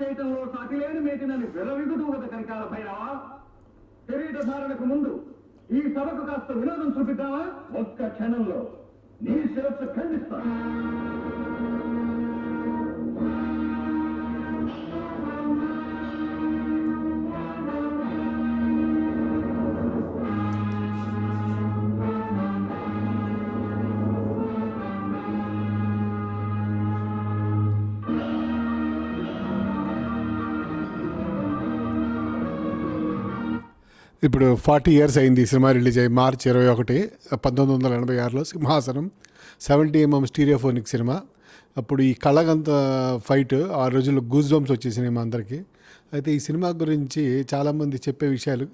చేయటంలో సాటిలేని మేటినని విరవిగుతూ కనికాల భైరవా, శరీర ధారణకు ముందు ఈ సభకు కాస్త వినోదం చూపిద్దామా? ఒక్క క్షణంలో నీ శిరస్సు ఖండిస్తా. ఇప్పుడు 40 years అయింది ఈ సినిమా రిలీజ్ అయ్యి. మార్చ్ 21, 1986లో సింహాసనం 70mm స్టీరియోఫోనిక్ సినిమా. అప్పుడు ఈ కళ్ళగంత ఫైట్ ఆ రోజుల్లో గూస్ బంప్స్ వచ్చేసినాయి మా అందరికీ. అయితే ఈ సినిమా గురించి చాలామంది చెప్పే విషయాలు,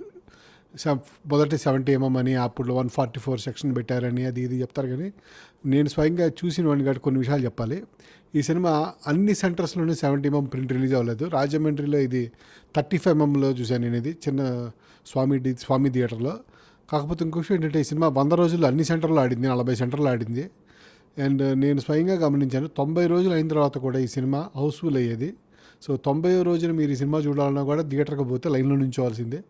మొదటి 70mm అని, అప్పుడు 144 సెక్షన్ పెట్టారని అది ఇది చెప్తారు. కానీ నేను స్వయంగా చూసిన వాడిని కాబట్టి కొన్ని విషయాలు చెప్పాలి. ఈ సినిమా అన్ని సెంటర్స్లోనూ 70mm ప్రింట్ రిలీజ్ అవ్వలేదు. రాజమండ్రిలో ఇది 35mmలో చూశాను నేను, ఇది చిన్న స్వామి థియేటర్లో. కాకపోతే ఇంకో విషయం ఏంటంటే ఈ సినిమా 100 రోజులు అన్ని సెంటర్లో ఆడింది, 40 సెంటర్లో ఆడింది. అండ్ నేను స్వయంగా గమనించాను 90 రోజులు అయిన తర్వాత కూడా ఈ సినిమా హౌస్ఫుల్ అయ్యేది. సో 90వ రోజున మీరు ఈ సినిమా చూడాలన్నా కూడా థియేటర్కి పోతే లైన్లో నుంచోవాల్సిందే.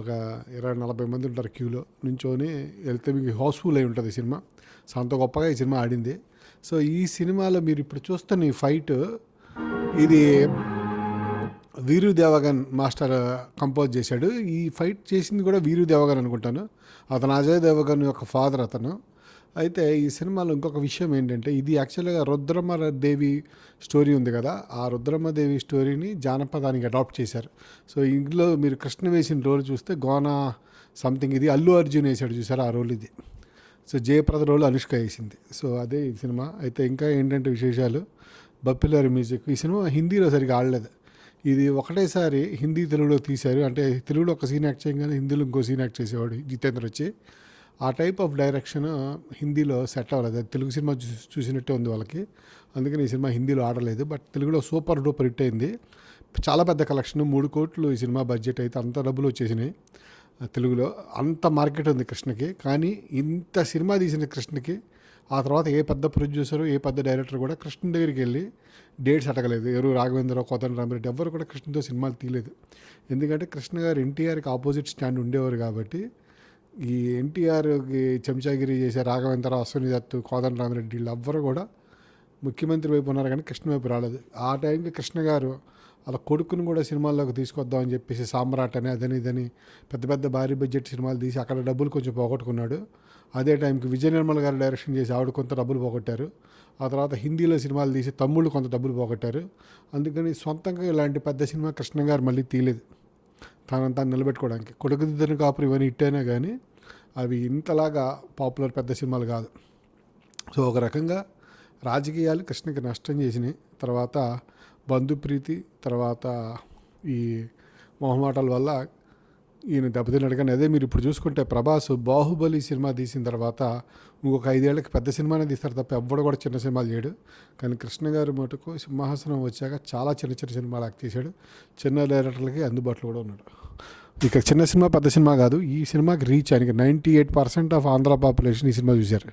ఒక 20-40 మంది ఉంటారు క్యూలో నుంచొని వెళ్తే మీకు హౌస్ఫుల్ అయి ఉంటుంది సినిమా. సో అంత గొప్పగా ఈ సినిమా ఆడింది. సో ఈ సినిమాలో మీరు ఇప్పుడు చూస్తున్న ఈ ఫైట్, ఇది వీరు దేవగన్ మాస్టర్ కంపోజ్ చేశాడు. ఈ ఫైట్ చేసింది కూడా వీరు దేవగన్ అనుకుంటాను. అతను అజయ్ దేవగన్ యొక్క ఫాదర్ అతను. అయితే ఈ సినిమాలో ఇంకొక విషయం ఏంటంటే, ఇది యాక్చువల్గా రుద్రమదేవి స్టోరీ ఉంది కదా, ఆ రుద్రమదేవి స్టోరీని జానపదానికి అడాప్ట్ చేశారు. సో ఇందులో మీరు కృష్ణ వేసిన రోల్ చూస్తే గోనా సంథింగ్, ఇది అల్లు అర్జున్ వేసాడు చూసారు ఆ రోల్ ఇది. సో జయప్రద రోల్ అనుష్క వేసింది. సో అదే ఈ సినిమా. అయితే ఇంకా ఏంటంటే విశేషాలు, బప్పిలారి మ్యూజిక్. ఈ సినిమా హిందీలో సరిగా ఆడలేదు. ఇది ఒకటేసారి హిందీ తెలుగులో తీశారు. అంటే తెలుగులో ఒక సీన్ యాక్ట్ చేయగానే హిందీలో ఇంకో సీన్ యాక్ట్ చేసేవాడు జితేంద్ర వచ్చి. ఆ టైప్ ఆఫ్ డైరెక్షన్ హిందీలో సెట్ అవ్వలేదు. అది తెలుగు సినిమా చూసినట్టే ఉంది వాళ్ళకి. అందుకని ఈ సినిమా హిందీలో ఆడలేదు. బట్ తెలుగులో సూపర్ డూపర్ హిట్ అయింది. చాలా పెద్ద కలెక్షన్, 3 కోట్లు ఈ సినిమా బడ్జెట్. అయితే అంత డబ్బులు వచ్చేసినాయి తెలుగులో. అంత మార్కెట్ ఉంది కృష్ణకి. కానీ ఇంత సినిమా తీసిన కృష్ణకి ఆ తర్వాత ఏ పెద్ద ప్రొడ్యూసరు, ఏ పెద్ద డైరెక్టర్ కూడా కృష్ణ దగ్గరికి వెళ్ళి డేట్స్ అడగలేదు. ఎవరు రాఘవేంద్రరావు, కోదండరామిరెడ్డి ఎవరు కూడా కృష్ణతో సినిమాలు తీయలేదు. ఎందుకంటే కృష్ణ గారు ఎన్టీఆర్కి ఆపోజిట్ స్టాండ్ ఉండేవారు కాబట్టి. ఈ ఎన్టీఆర్కి చెంచాగిరి చేసే రాఘవేంద్రరావు, అశ్వని దత్తు, కోదండరామిరెడ్డి వీళ్ళు ఎవ్వరు కూడా ముఖ్యమంత్రి వైపు ఉన్నారు కానీ కృష్ణ వైపు రాలేదు. ఆ టైంకి కృష్ణ గారు అలా కొడుకును కూడా సినిమాల్లోకి తీసుకొద్దామని చెప్పేసి సామ్రాట్ అని అదని ఇదని పెద్ద పెద్ద భారీ బడ్జెట్ సినిమాలు తీసి అక్కడ డబ్బులు కొంచెం పోగొట్టుకున్నాడు. అదే టైంకి విజయ నిర్మల్ గారు డైరెక్షన్ చేసి ఆవిడ కొంత డబ్బులు పోగొట్టారు. ఆ తర్వాత హిందీలో సినిమాలు తీసి తమ్ముళ్ళు కొంత డబ్బులు పోగొట్టారు. అందుకని సొంతంగా ఇలాంటి పెద్ద సినిమా కృష్ణ గారు మళ్ళీ తీయలేదు తాను నిలబెట్టుకోవడానికి. కొడుకుదిద్దరు కాపురు ఇవన్నీ హిట్టైనా కానీ అవి ఇంతలాగా పాపులర్ పెద్ద సినిమాలు కాదు. సో ఒక రకంగా రాజకీయాలు కృష్ణకి నష్టం చేసినాయి. తర్వాత బంధుప్రీతి, తర్వాత ఈ మొహమాటాల వల్ల ఈయన దెబ్బతిన్నాడు. కానీ అదే మీరు ఇప్పుడు చూసుకుంటే ప్రభాస్ బాహుబలి సినిమా తీసిన తర్వాత ఇంకొక 5 ఏళ్ళకి పెద్ద సినిమానే తీస్తారు తప్ప ఎవ్వడు కూడా చిన్న సినిమాలు చేయడు. కానీ కృష్ణ గారి మటుకు సింహాసనం వచ్చాక చాలా చిన్న చిన్న సినిమాలు యాక్ట్ చేశాడు. చిన్న డైరెక్టర్లకి అందుబాటులో కూడా ఉన్నాడు. ఇక చిన్న సినిమా పెద్ద సినిమా కాదు, ఈ సినిమాకి రీచ్ ఆయనకి 98% ఆఫ్ ఆంధ్ర పాపులేషన్ ఈ సినిమా చూశారు.